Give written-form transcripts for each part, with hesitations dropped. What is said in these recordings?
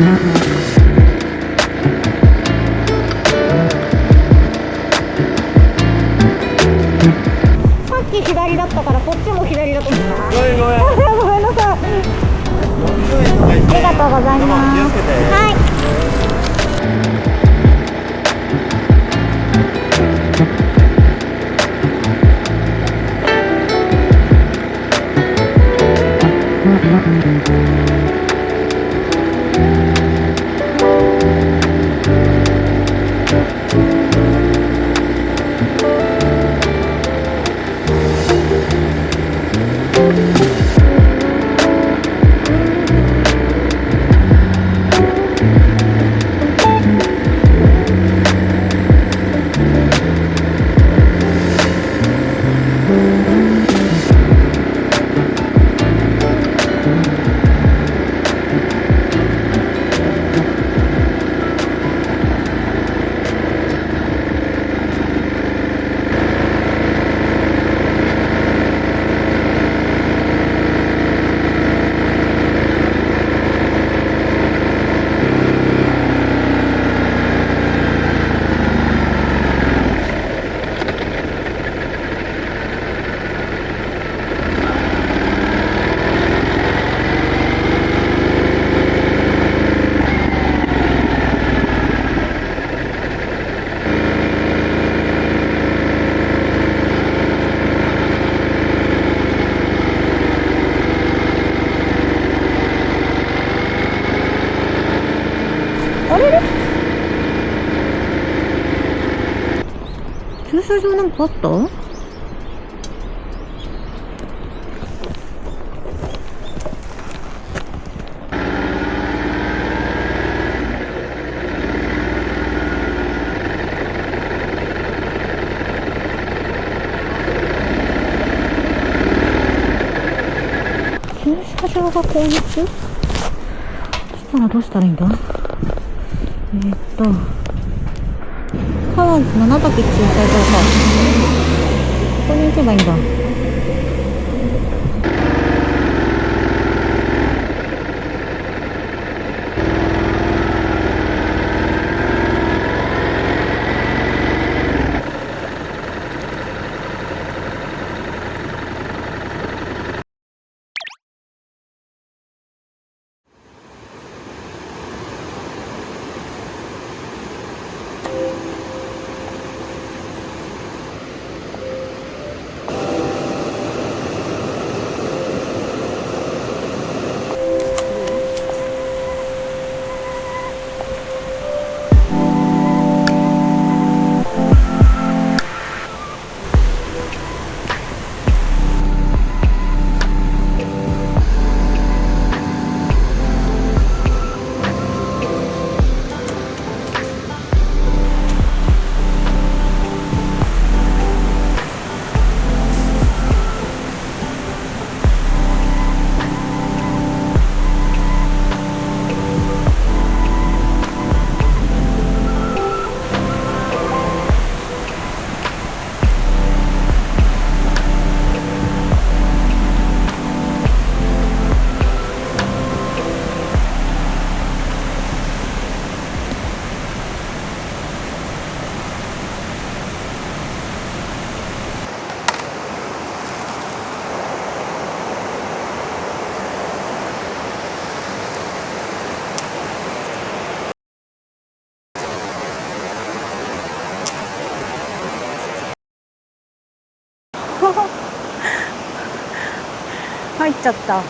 さっき左だったからこっちも左だと思った。ごめんごめん。ごめんなさい。ありがとうございます。はい。あれれ、駐車場なんかあった？駐車場が攻撃？そしたらどうしたらいいんだ？川津七滝駐車場か。ここに行けばいいんだ。入っちゃった。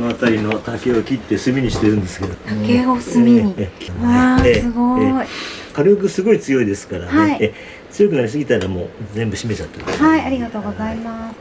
の辺りの竹を切って炭にしてるんですけど。竹を炭に。わあ、すごい。火力すごい強いですからね。はい、強くなりすぎたらもう全部閉めちゃってください。はい、ありがとうございます。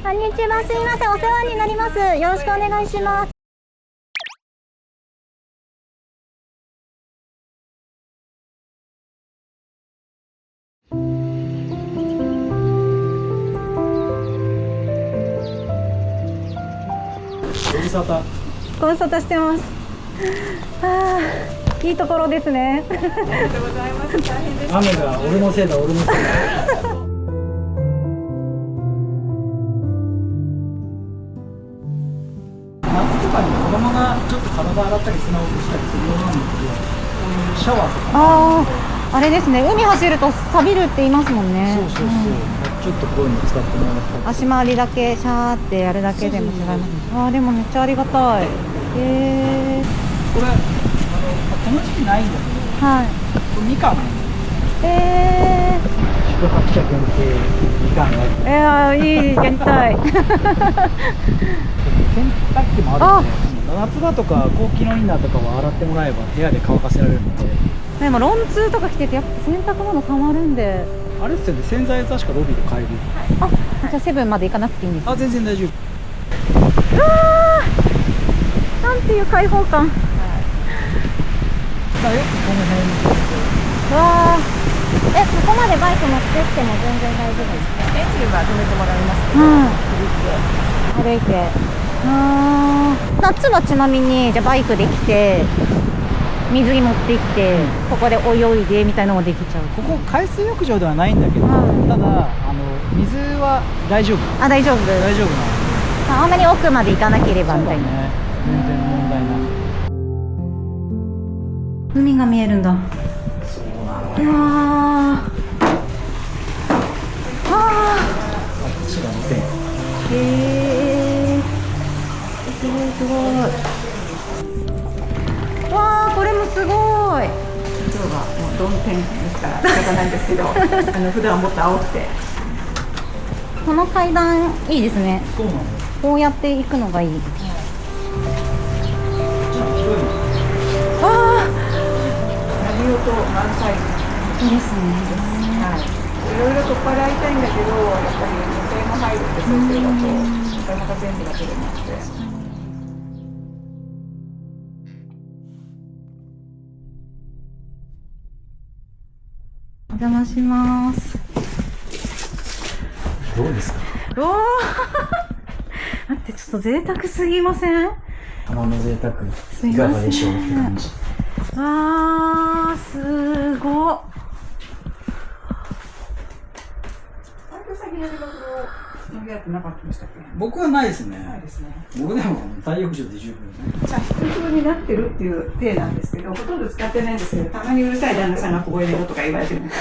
こんにちは、すいません、お世話になります。よろしくお願いします。ご無沙汰。ご無沙汰してます。ああ、いいところですね。ありがとうございます。大変です。雨が俺のせいだ、俺のせいだ。夏とかに子供がちょっと体洗ったり砂を落としたりするようなんですけど、こういうシャワーとか。ああ、あれですね。海走ると錆びるって言いますもんね。そうそうそう。ちょっとこういうの使ってもらったり。足回りだけシャーってやるだけでも違います。ああ、でもめっちゃありがたい。これこの時期ないんだけど、はい。これみかんなんだよ。宿泊者限定みかんが。いい、やりたい。洗濯機もあるんで、夏場とか高機能インナーとかは洗ってもらえば部屋で乾かせられるので。でもロンツーとか着ててやっぱ洗濯物たまるんで。あれですよね、洗剤確かロビーで買える。あ、じゃあセブンまで行かなくていいんですか。あ、全然大丈夫。なんていう開放感。だよ、この辺。わあ、ここまでバイク持ってっても全然大丈夫ですか。エンジンは止めてもらいますけど、歩いて。夏はちなみにじゃあバイクで来て水着持ってきて、ここで泳いでみたいなのもできちゃう。ここ海水浴場ではないんだけど、ただ水は大丈夫。あ、大丈夫。大丈夫なの。あんまり奥まで行かなければみたいな。ね、全然問題ない。海が見えるんだ。そうなの。うわー。こっちが露天。すごいすごい。わ無天気ですから仕方ないんですけど普段はもっと青くて。この階段いいですね。そうなんです。こうやって行くのがいい。じゃあ広いの。あ何事満載あ、いいですね。はい、いろいろ取っ払いたいんだけど、やっぱり女性も入るって想定だと、なかなか全部が取れなくて。お邪魔します。どうですか。うわー待って、ちょっと贅沢すぎません？玉の贅沢すいませんいかがでしょうって感じ。わー、すごっ。割と先の仕事の部屋ってなかったでしたっけ？僕はないですないね。ですね。僕でも太陽光で十分。じゃあ、必要になってるっていう体なんですけど、ほとんど使ってないんですけど、たまにうるさい旦那さんがここへ寝ろとか言われてるんです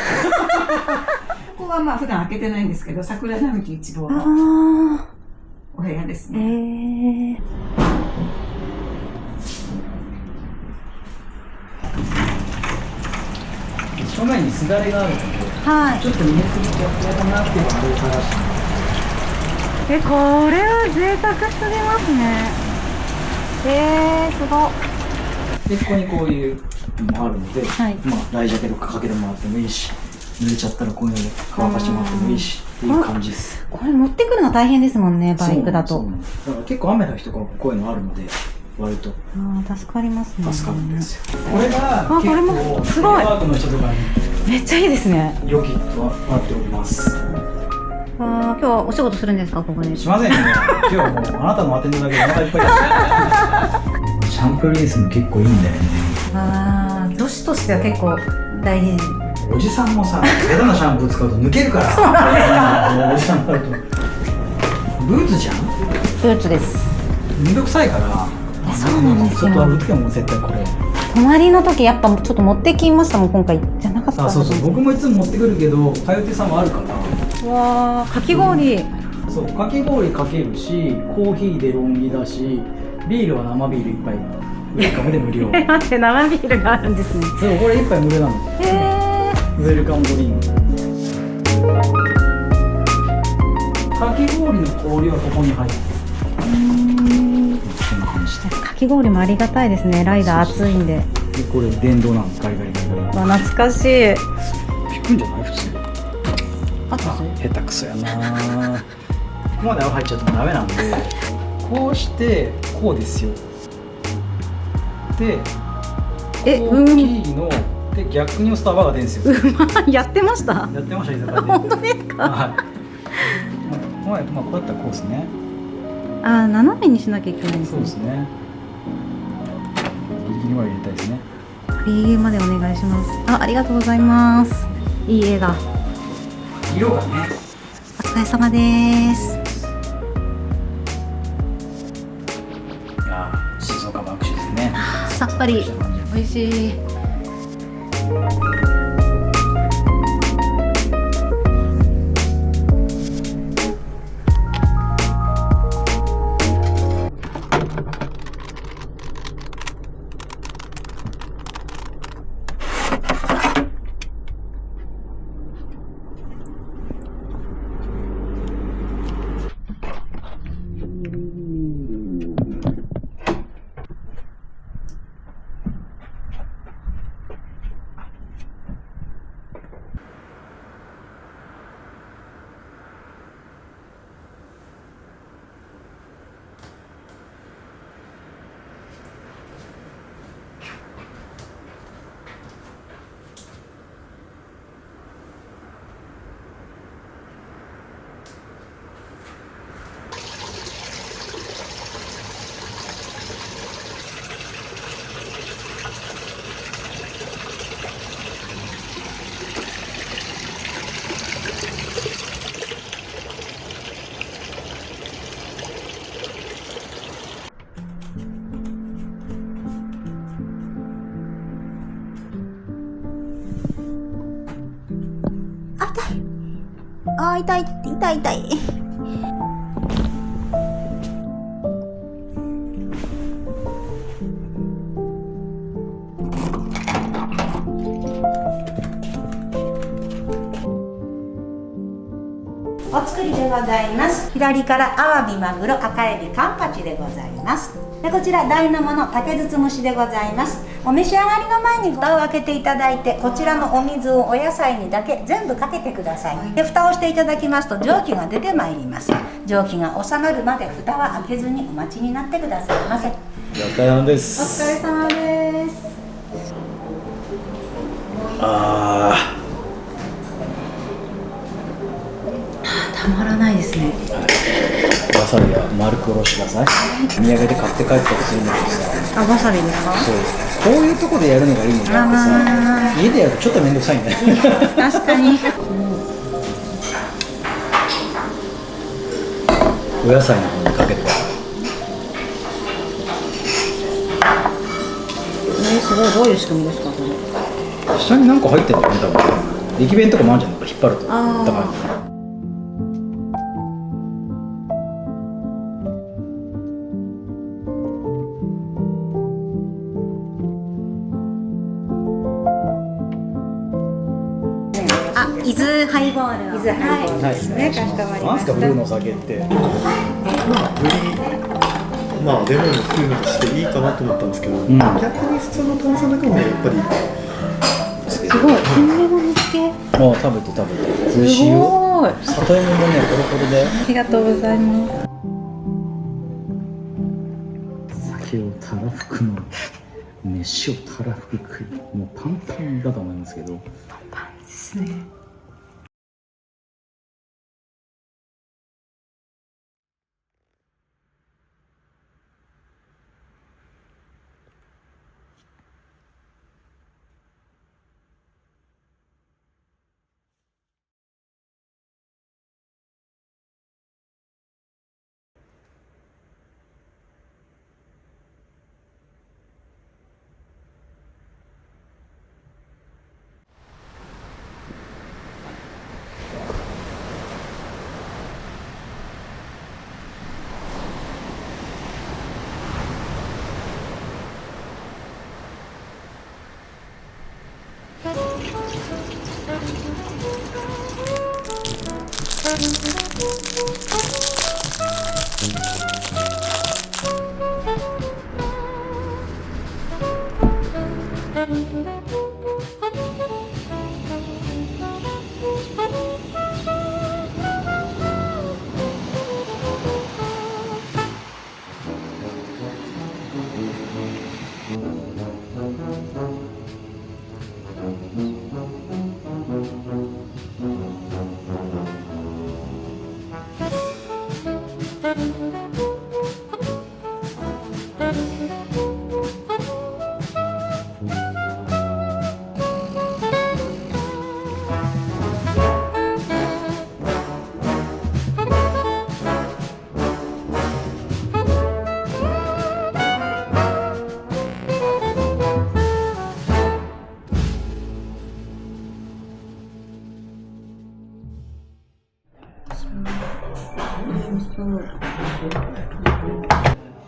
ここはまあ普段開けてないんですけど、桜並木一望のあお部屋ですー、ね。正面にすだれがあるので、はい。ちょっと見えすぎて嫌だなっていうのをあれを探して。これは贅沢すぎますね。すごっ。で、ここにこういうのもあるので、はいまあライジャケとかかけてもらってもいいし、濡れちゃったらこういうので乾かしてもらってもいいしっていう感じです。これ持ってくるの大変ですもんね、バイクだと。そうなんです。だから結構雨の日とかもこういうのあるので、割とああ、助かりますね。助かるんですよ。これがこれも結構すごいテレワークの人とかにめっちゃいいですね。良きとなっております。今日はお仕事するんですか、ここで。しませんね。今日はもうあなたのアテンドだけでお腹いっぱいです。シャンプーリンスも結構いいんだよね。女子としては結構大事。おじさんもさ、下手なシャンプー使うと抜けるから。そうなんですか。もうおじさんになると。ブーツじゃん。ブーツです。めんどくさいから。そうなんですよ外歩く時はもう絶対これ。泊まりの時やっぱちょっと持ってきましたもん、今回。じゃなかったあ、そうそう。僕もいつも持ってくるけど、通ってさんもあるから。わー、かき氷。そう、かき氷かけるし、コーヒーでロンギだし、ビールは生ビール一杯ウェルカムで無料。待って、生ビールがあるんですね。そう、これ一杯無料なの。ウェルカムドリンク。かき氷の氷はここに入ってる。こんな感じで。かき氷もありがたいですね。ライダー暑いんで。で、これ電動なの。ガリガリガリガリ。わ、懐かしい。引くんじゃない普通。あと下手くそやな。ここまで泡入っちゃってもダメなんで、こうしてこうですよ。で、コーヒーので逆に押すと泡が出るんですよ。やってました。やってました居酒屋で。本当ですか。はい。まあこうやったらこうですね。斜めにしなきゃいけないんですね。そうですね。ギリギリまで入れたいですね。ギリギリまでお願いします。ありがとうございます。いい絵が。色がね。お疲れ様です。いやー、静岡バクシーですね。さっぱり美味しい。痛い痛い痛い。作りでございます。左からアワビ、マグロ、赤エビ、カンパチでございます。でこちら大のもの竹筒蒸しでございます。お召し上がりの前に蓋を開けていただいて、こちらのお水をお野菜にだけ全部かけてください。で蓋をしていただきますと蒸気が出てまいります。蒸気が収まるまで蓋は開けずにお待ちになってくださいませ。お疲れ様です。お疲れ様です。たまらないですね。わさびは丸くおろしてください。お土産で買って帰ったりするんだけどさ。あ、わさびですか？そうです。こういうとこでやるのがいいのであってさ、家でやるとちょっと面倒くさいんだよ。確かに。お野菜の方にかけて。すごい、どういう仕組みですか、これ？下に何か入ってんだよね、多分。駅弁とかもあるじゃん、なんか引っ張ると。あーだから。あ、伊豆ハイボール。伊豆ハイボールですね。かしこまりました。なんすか、ブルーのお酒って。まあレモンの風味としていいかなと思ったんですけど、ん逆に普通の炭酸だけもやっぱりすごい、天然の煮付け。もう食べて食べて。美味しいすよ。ごい。里芋もね、ポロポロで。ありがとうございます。酒をたらふくの飯をたらふく食い、もうパンパンだと思いますけど。パンですね。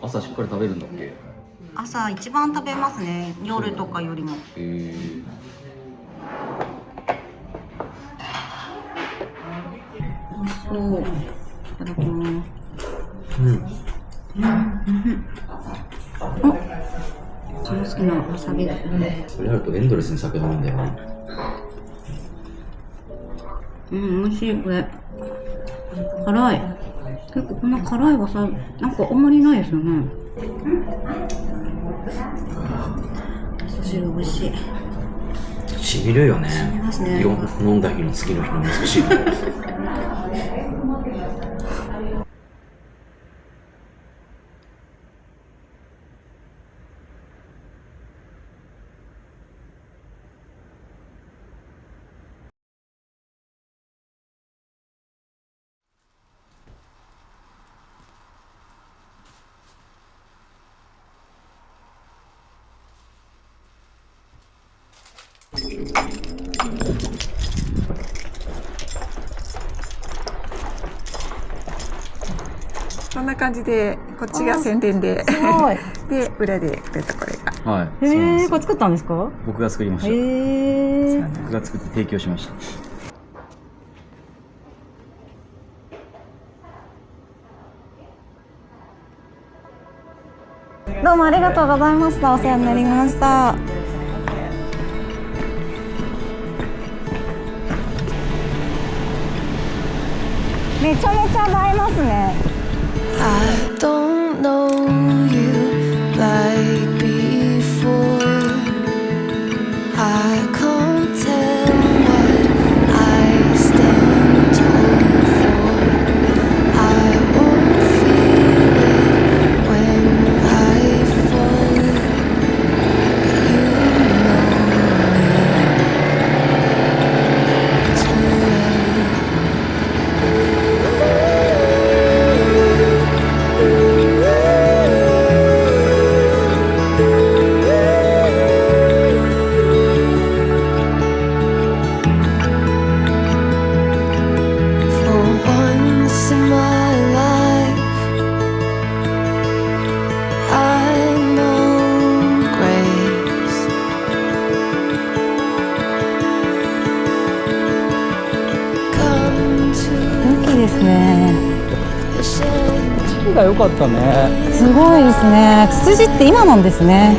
朝しっかり食べるんだっけ？朝一番食べますね。夜とかよりも。そう。いただきます。一番好きなわさびだよね。それあるとエンドレスに酒飲むんだよね。美味しいこれ。辛い。結構こんな辛いわさびなんかあんまりないですよね。味噌汁美味しい。しみるよね。しみますね。飲んだ日の次の日の味噌汁。こんな感じで、こっちが宣伝で、すごい。で、裏でくれたこれが。はい。へえ、これ作ったんですか？僕が作りました。へえ。僕が作って提供しました。もありがとうございました。お世話になりました。めちゃめちゃ映えますね。I don't know you like before. I can't tell what I stand tall for. I won't feel it when I fall. You know me too well. For once in my life, I know grace. Come to 大きいですね。 the shade. 木が良かったね。すごいですね。ツツジって今なんですね。